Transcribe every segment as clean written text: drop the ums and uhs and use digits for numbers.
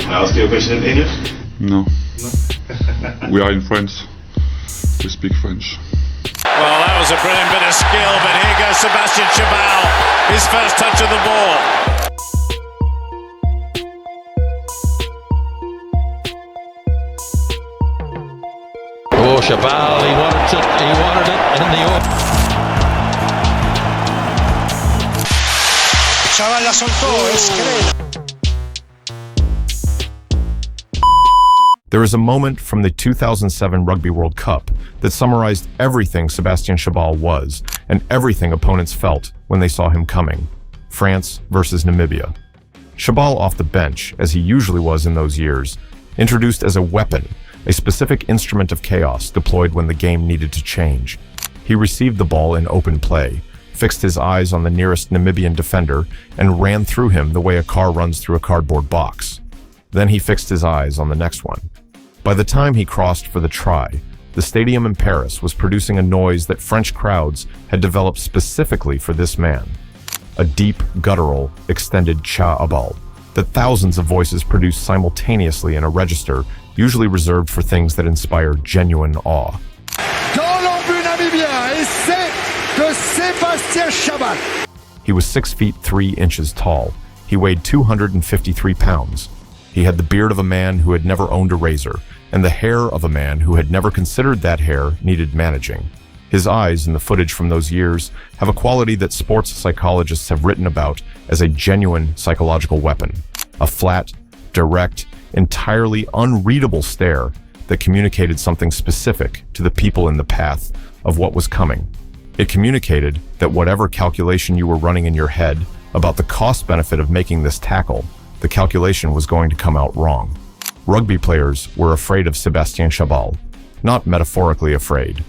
I ask you a question in English? No. We are in France. We speak French. Well, that was a brilliant bit of skill, but here goes Sebastien Chabal, his first touch of the ball. Oh, Chabal, he wanted it in the open. Chabal la soltó, es crema. There is a moment from the 2007 Rugby World Cup that summarized everything Sebastien Chabal was and everything opponents felt when they saw him coming. France versus Namibia. Chabal off the bench, as he usually was in those years, introduced as a weapon, a specific instrument of chaos deployed when the game needed to change. He received the ball in open play, fixed his eyes on the nearest Namibian defender, and ran through him the way a car runs through a cardboard box. Then he fixed his eyes on the next one. By the time he crossed for the try, the stadium in Paris was producing a noise that French crowds had developed specifically for this man. A deep, guttural, extended Chabal that thousands of voices produced simultaneously in a register usually reserved for things that inspire genuine awe. Dans l'embut namibien, et c'est de Sebastien Chabal. He was 6 feet 3 inches tall. He weighed 253 pounds. He had the beard of a man who had never owned a razor, and the hair of a man who had never considered that hair needed managing. His eyes, in the footage from those years, have a quality that sports psychologists have written about as a genuine psychological weapon. A flat, direct, entirely unreadable stare that communicated something specific to the people in the path of what was coming. It communicated that whatever calculation you were running in your head about the cost-benefit of making this tackle, the calculation was going to come out wrong. Rugby players were afraid of Sebastien Chabal, not metaphorically afraid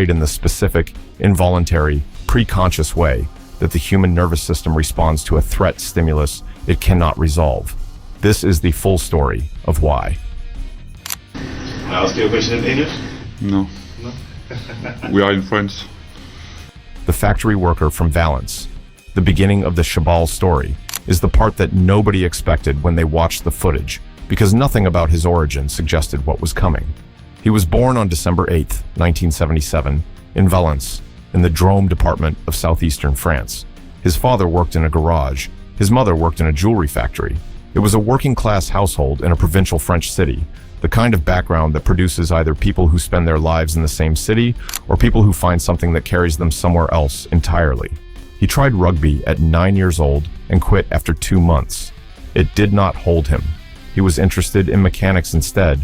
in the specific, involuntary, pre-conscious way that the human nervous system responds to a threat stimulus it cannot resolve. This is the full story of why. I ask you a question in English? No. We are in France. The factory worker from Valence, the beginning of the Chabal story, is the part that nobody expected when they watched the footage, because nothing about his origin suggested what was coming. He was born on December 8, 1977, in Valence, in the Drôme department of southeastern France. His father worked in a garage. His mother worked in a jewelry factory. It was a working-class household in a provincial French city, the kind of background that produces either people who spend their lives in the same city or people who find something that carries them somewhere else entirely. He tried rugby at 9 years old and quit after 2 months. It did not hold him. He was interested in mechanics instead,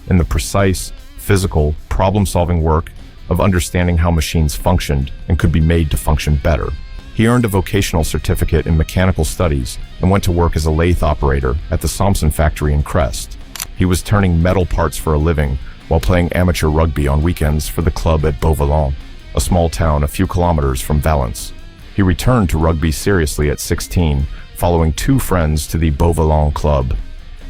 in the precise, physical, problem-solving work of understanding how machines functioned and could be made to function better. He earned a vocational certificate in mechanical studies and went to work as a lathe operator at the Samson factory in Crest. He was turning metal parts for a living while playing amateur rugby on weekends for the club at Beauvalon, a small town a few kilometers from Valence. He returned to rugby seriously at 16, following 2 friends to the Beauvalon club.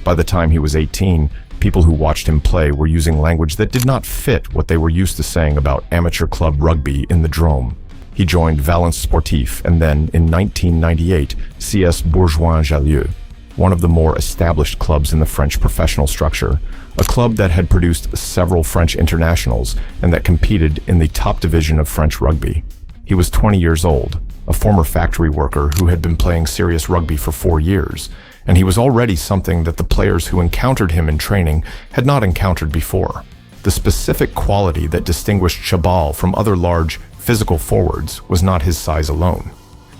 By the time he was 18, people who watched him play were using language that did not fit what they were used to saying about amateur club rugby in the Drôme. He joined Valence Sportif and then, in 1998, CS Bourgoin-Jallieu, one of the more established clubs in the French professional structure, a club that had produced several French internationals and that competed in the top division of French rugby. He was 20 years old, a former factory worker who had been playing serious rugby for 4 years, and he was already something that the players who encountered him in training had not encountered before. The specific quality that distinguished Chabal from other large, physical forwards was not his size alone.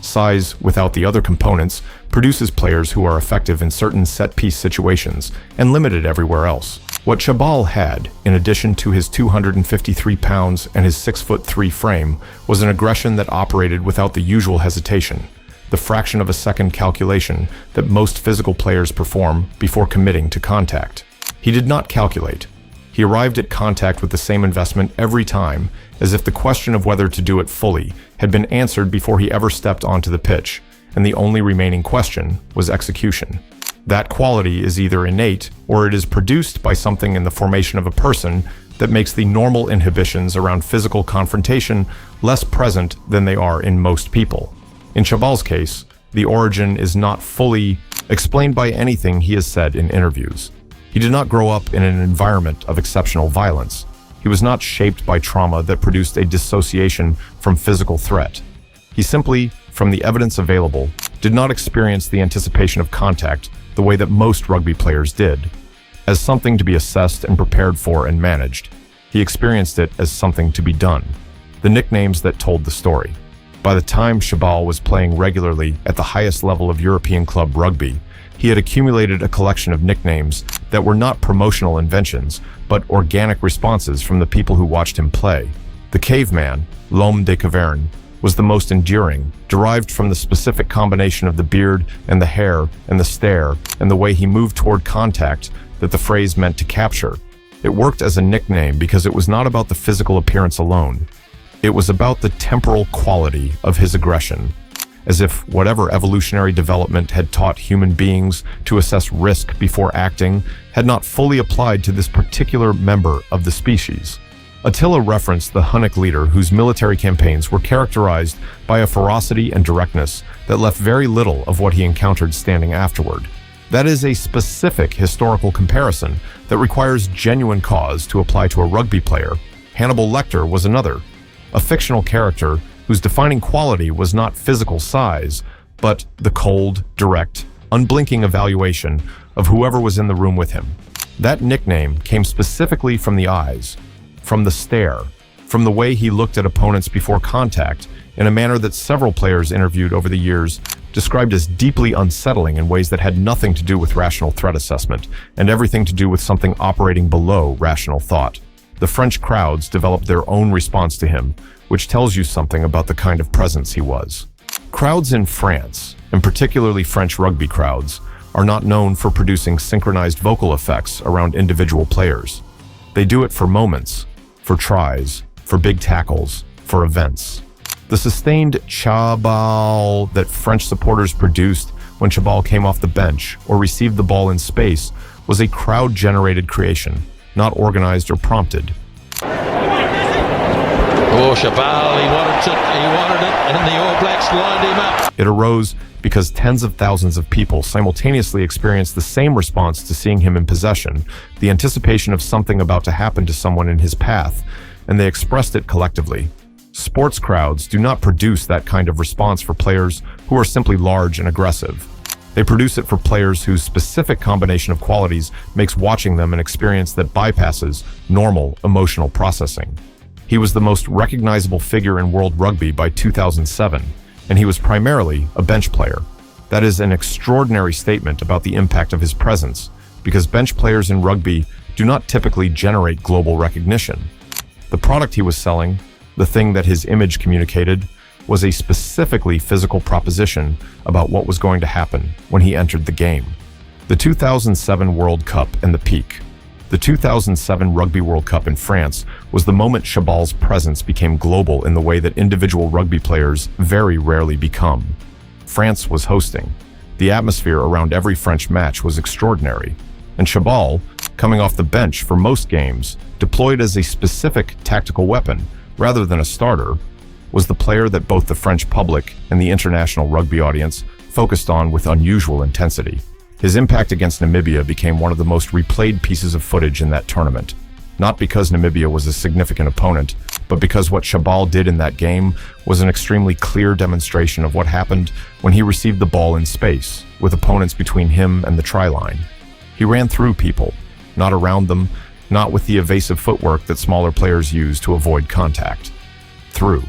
Size, without the other components, produces players who are effective in certain set-piece situations and limited everywhere else. What Chabal had, in addition to his 253 pounds and his 6'3" frame, was an aggression that operated without the usual hesitation, the fraction of a second calculation that most physical players perform before committing to contact. He did not calculate. He arrived at contact with the same investment every time, as if the question of whether to do it fully had been answered before he ever stepped onto the pitch, and the only remaining question was execution. That quality is either innate or it is produced by something in the formation of a person that makes the normal inhibitions around physical confrontation less present than they are in most people. In Chabal's case, the origin is not fully explained by anything he has said in interviews. He did not grow up in an environment of exceptional violence. He was not shaped by trauma that produced a dissociation from physical threat. He simply, from the evidence available, did not experience the anticipation of contact the way that most rugby players did, as something to be assessed and prepared for and managed. He experienced it as something to be done. The nicknames that told the story. By the time Chabal was playing regularly at the highest level of European club rugby, he had accumulated a collection of nicknames that were not promotional inventions, but organic responses from the people who watched him play. The caveman, l'homme des cavernes, was the most enduring, derived from the specific combination of the beard and the hair and the stare and the way he moved toward contact that the phrase meant to capture. It worked as a nickname because it was not about the physical appearance alone. It was about the temporal quality of his aggression, as if whatever evolutionary development had taught human beings to assess risk before acting had not fully applied to this particular member of the species. Attila referenced the Hunnic leader whose military campaigns were characterized by a ferocity and directness that left very little of what he encountered standing afterward. That is a specific historical comparison that requires genuine cause to apply to a rugby player. Hannibal Lecter was another, a fictional character whose defining quality was not physical size, but the cold, direct, unblinking evaluation of whoever was in the room with him. That nickname came specifically from the eyes, from the stare, from the way he looked at opponents before contact in a manner that several players interviewed over the years described as deeply unsettling in ways that had nothing to do with rational threat assessment and everything to do with something operating below rational thought. The French crowds developed their own response to him, which tells you something about the kind of presence he was. Crowds in France, and particularly French rugby crowds, are not known for producing synchronized vocal effects around individual players. They do it for moments, for tries, for big tackles, for events. The sustained Chabal that French supporters produced when Chabal came off the bench or received the ball in space was a crowd-generated creation, not organized or prompted. Oh, Chabal, he wanted it, and the All Blacks lined him up. It arose because tens of thousands of people simultaneously experienced the same response to seeing him in possession, the anticipation of something about to happen to someone in his path, and they expressed it collectively. Sports crowds do not produce that kind of response for players who are simply large and aggressive. They produce it for players whose specific combination of qualities makes watching them an experience that bypasses normal emotional processing. He was the most recognizable figure in world rugby by 2007, and he was primarily a bench player. That is an extraordinary statement about the impact of his presence, because bench players in rugby do not typically generate global recognition. The product he was selling, the thing that his image communicated, was a specifically physical proposition about what was going to happen when he entered the game. The 2007 World Cup and the peak. The 2007 Rugby World Cup in France was the moment Chabal's presence became global in the way that individual rugby players very rarely become. France was hosting. The atmosphere around every French match was extraordinary, and Chabal, coming off the bench for most games, deployed as a specific tactical weapon rather than a starter, was the player that both the French public and the international rugby audience focused on with unusual intensity. His impact against Namibia became one of the most replayed pieces of footage in that tournament, not because Namibia was a significant opponent, but because what Chabal did in that game was an extremely clear demonstration of what happened when he received the ball in space, with opponents between him and the try line. He ran through people, not around them, not with the evasive footwork that smaller players use to avoid contact. Through.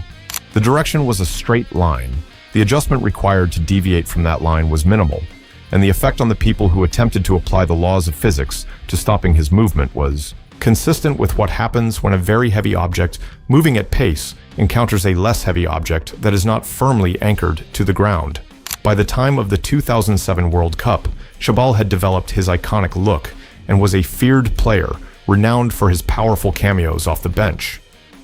The direction was a straight line. The adjustment required to deviate from that line was minimal, and the effect on the people who attempted to apply the laws of physics to stopping his movement was consistent with what happens when a very heavy object moving at pace encounters a less heavy object that is not firmly anchored to the ground. By the time of the 2007 World Cup, Chabal had developed his iconic look and was a feared player, renowned for his powerful cameos off the bench.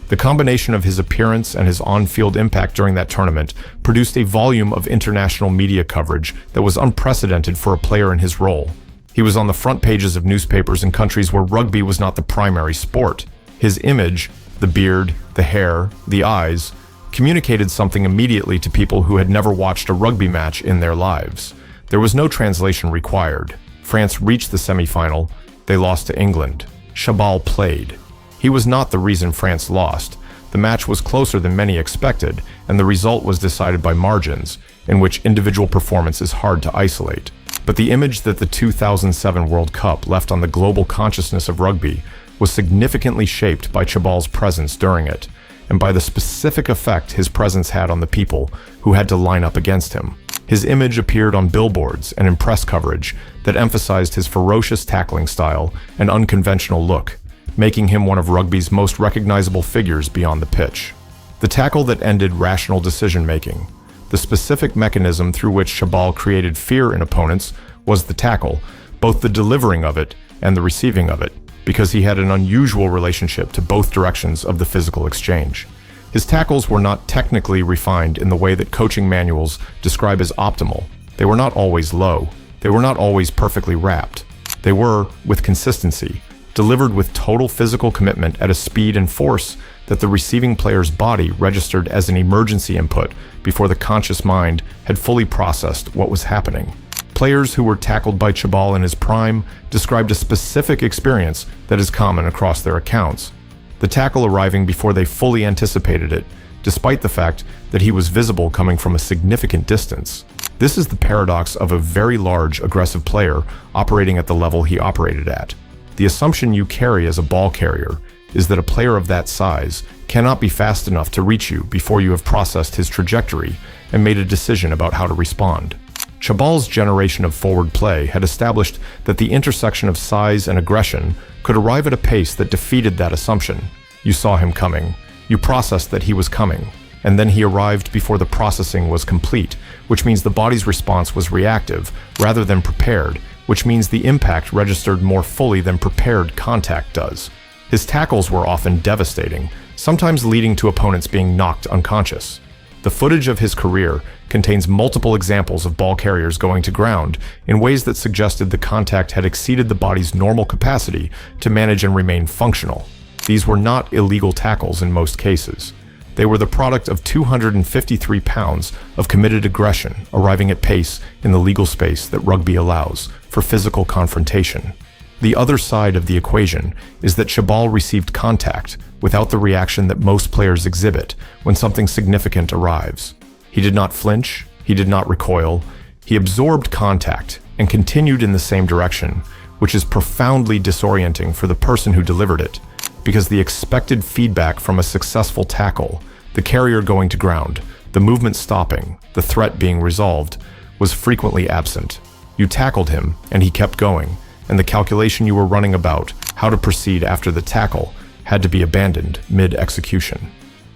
The combination of his appearance and his on-field impact during that tournament produced a volume of international media coverage that was unprecedented for a player in his role. He was on the front pages of newspapers in countries where rugby was not the primary sport. His image, the beard, the hair, the eyes, communicated something immediately to people who had never watched a rugby match in their lives. There was no translation required. France reached the semi-final. They lost to England. Chabal played. He was not the reason France lost. The match was closer than many expected, and the result was decided by margins, in which individual performance is hard to isolate. But the image that the 2007 World Cup left on the global consciousness of rugby was significantly shaped by Chabal's presence during it, and by the specific effect his presence had on the people who had to line up against him. His image appeared on billboards and in press coverage that emphasized his ferocious tackling style and unconventional look, making him one of rugby's most recognizable figures beyond the pitch. The tackle that ended rational decision-making. The specific mechanism through which Chabal created fear in opponents was the tackle, both the delivering of it and the receiving of it, because he had an unusual relationship to both directions of the physical exchange. His tackles were not technically refined in the way that coaching manuals describe as optimal. They were not always low. They were not always perfectly wrapped. They were, with consistency, delivered with total physical commitment at a speed and force that the receiving player's body registered as an emergency input before the conscious mind had fully processed what was happening. Players who were tackled by Chabal in his prime described a specific experience that is common across their accounts. The tackle arriving before they fully anticipated it, despite the fact that he was visible coming from a significant distance. This is the paradox of a very large, aggressive player operating at the level he operated at. The assumption you carry as a ball carrier is that a player of that size cannot be fast enough to reach you before you have processed his trajectory and made a decision about how to respond. Chabal's generation of forward play had established that the intersection of size and aggression could arrive at a pace that defeated that assumption. You saw him coming. You processed that he was coming. And then he arrived before the processing was complete, which means the body's response was reactive rather than prepared, which means the impact registered more fully than prepared contact does. His tackles were often devastating, sometimes leading to opponents being knocked unconscious. The footage of his career contains multiple examples of ball carriers going to ground in ways that suggested the contact had exceeded the body's normal capacity to manage and remain functional. These were not illegal tackles in most cases. They were the product of 253 pounds of committed aggression arriving at pace in the legal space that rugby allows for physical confrontation. The other side of the equation is that Chabal received contact without the reaction that most players exhibit when something significant arrives. He did not flinch, he did not recoil, he absorbed contact and continued in the same direction, which is profoundly disorienting for the person who delivered it, because the expected feedback from a successful tackle, the carrier going to ground, the movement stopping, the threat being resolved, was frequently absent. You tackled him, and he kept going, and the calculation you were running about how to proceed after the tackle had to be abandoned mid-execution.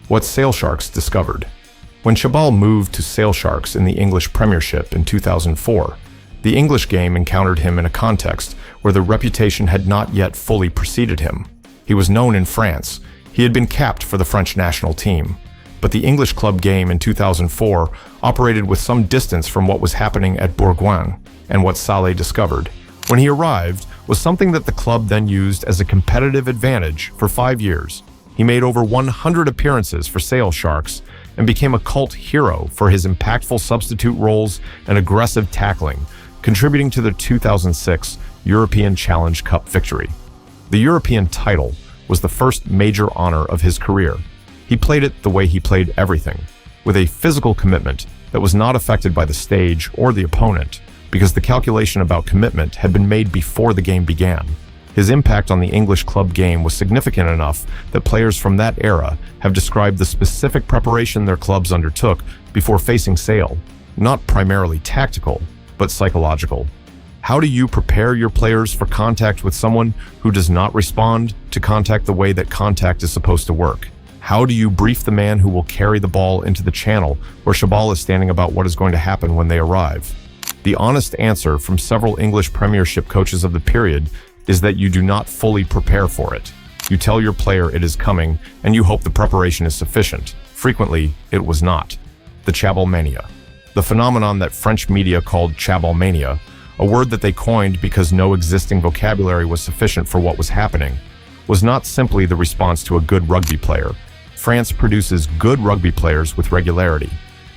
What Sale Sharks discovered. When Chabal moved to Sale Sharks in the English Premiership in 2004, the English game encountered him in a context where the reputation had not yet fully preceded him. He was known in France. He had been capped for the French national team. But the English club game in 2004 operated with some distance from what was happening at Bourgoin, and what Saleh discovered, when he arrived, was something that the club then used as a competitive advantage for 5 years. He made over 100 appearances for Sale Sharks and became a cult hero for his impactful substitute roles and aggressive tackling, contributing to the 2006 European Challenge Cup victory. The European title was the first major honor of his career. He played it the way he played everything, with a physical commitment that was not affected by the stage or the opponent, because the calculation about commitment had been made before the game began. His impact on the English club game was significant enough that players from that era have described the specific preparation their clubs undertook before facing Sale, not primarily tactical, but psychological. How do you prepare your players for contact with someone who does not respond to contact the way that contact is supposed to work? How do you brief the man who will carry the ball into the channel where Chabal is standing about what is going to happen when they arrive? The honest answer from several English Premiership coaches of the period is that you do not fully prepare for it. You tell your player it is coming, and you hope the preparation is sufficient. Frequently, it was not. The Chabal mania. The phenomenon that French media called Chabal mania, a word that they coined because no existing vocabulary was sufficient for what was happening, was not simply the response to a good rugby player. France produces good rugby players with regularity.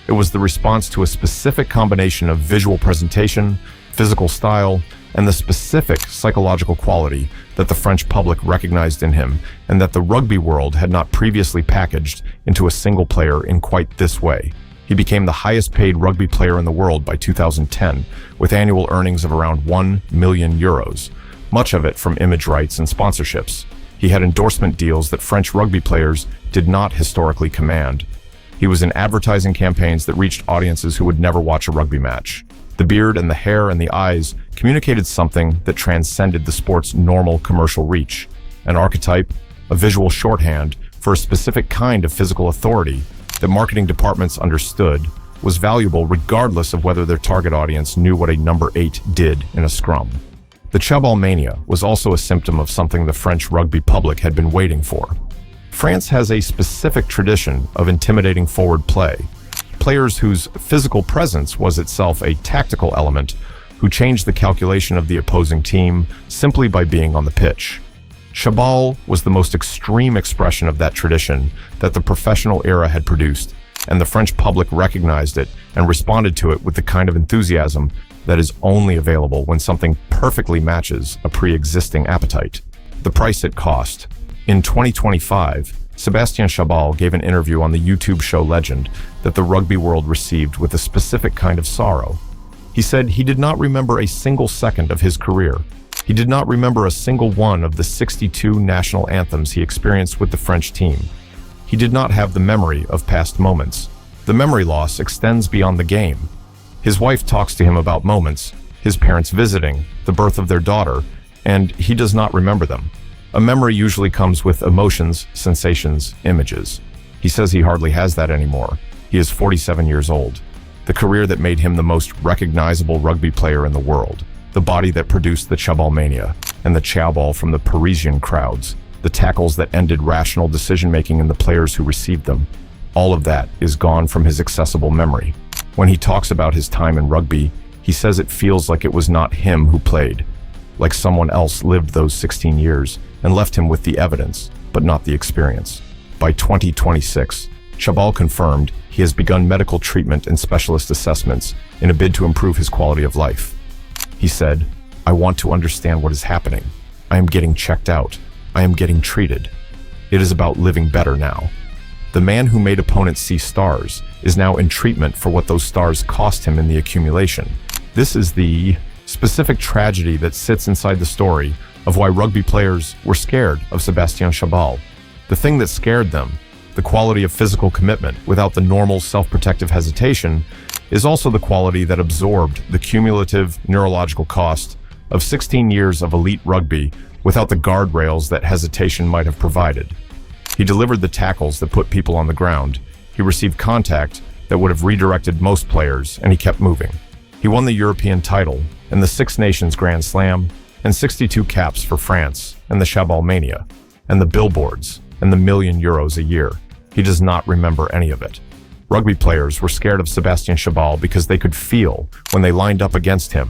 It was the response to a specific combination of visual presentation, physical style, and the specific psychological quality that the French public recognized in him and that the rugby world had not previously packaged into a single player in quite this way. He became the highest paid rugby player in the world by 2010, with annual earnings of around 1 million euros, much of it from image rights and sponsorships. He had endorsement deals that French rugby players did not historically command. He was in advertising campaigns that reached audiences who would never watch a rugby match. The beard and the hair and the eyes communicated something that transcended the sport's normal commercial reach, an archetype, a visual shorthand for a specific kind of physical authority that marketing departments understood was valuable regardless of whether their target audience knew what a number 8 did in a scrum. The Chabal mania was also a symptom of something the French rugby public had been waiting for. France has a specific tradition of intimidating forward play. Players whose physical presence was itself a tactical element, who changed the calculation of the opposing team simply by being on the pitch. Chabal was the most extreme expression of that tradition that the professional era had produced, and the French public recognized it and responded to it with the kind of enthusiasm that is only available when something perfectly matches a pre-existing appetite. The price it cost. In 2025, Sebastien Chabal gave an interview on the YouTube show Legend that the rugby world received with a specific kind of sorrow. He said he did not remember a single second of his career. He did not remember a single one of the 62 national anthems he experienced with the French team. He did not have the memory of past moments. The memory loss extends beyond the game. His wife talks to him about moments, his parents visiting, the birth of their daughter, and he does not remember them. A memory usually comes with emotions, sensations, images. He says he hardly has that anymore. He is 47 years old. The career that made him the most recognizable rugby player in the world, the body that produced the Chabal mania, and the Chabal from the Parisian crowds, the tackles that ended rational decision-making in the players who received them. All of that is gone from his accessible memory. When he talks about his time in rugby, he says it feels like it was not him who played, like someone else lived those 16 years and left him with the evidence, but not the experience. By 2026, Chabal confirmed he has begun medical treatment and specialist assessments in a bid to improve his quality of life. He said, "I want to understand what is happening. I am getting checked out. I am getting treated. It is about living better now." The man who made opponents see stars is now in treatment for what those stars cost him in the accumulation. This is the specific tragedy that sits inside the story of why rugby players were scared of Sebastien Chabal. The thing that scared them, the quality of physical commitment without the normal self-protective hesitation, is also the quality that absorbed the cumulative neurological cost of 16 years of elite rugby without the guardrails that hesitation might have provided. He delivered the tackles that put people on the ground. He received contact that would have redirected most players, and he kept moving. He won the European title and the Six Nations Grand Slam and 62 caps for France and the Chabal mania and the billboards and the €1 million a year. He does not remember any of it. Rugby players were scared of Sebastien Chabal because they could feel, when they lined up against him,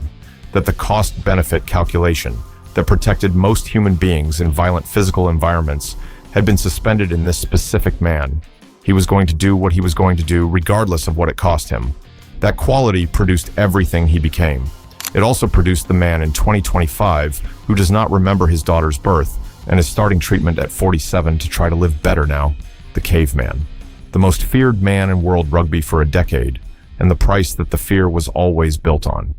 that the cost-benefit calculation that protected most human beings in violent physical environments had been suspended in this specific man. He was going to do what he was going to do regardless of what it cost him. That quality produced everything he became. It also produced the man in 2025 who does not remember his daughter's birth and is starting treatment at 47 to try to live better now, the caveman. The most feared man in world rugby for a decade, and the price that the fear was always built on.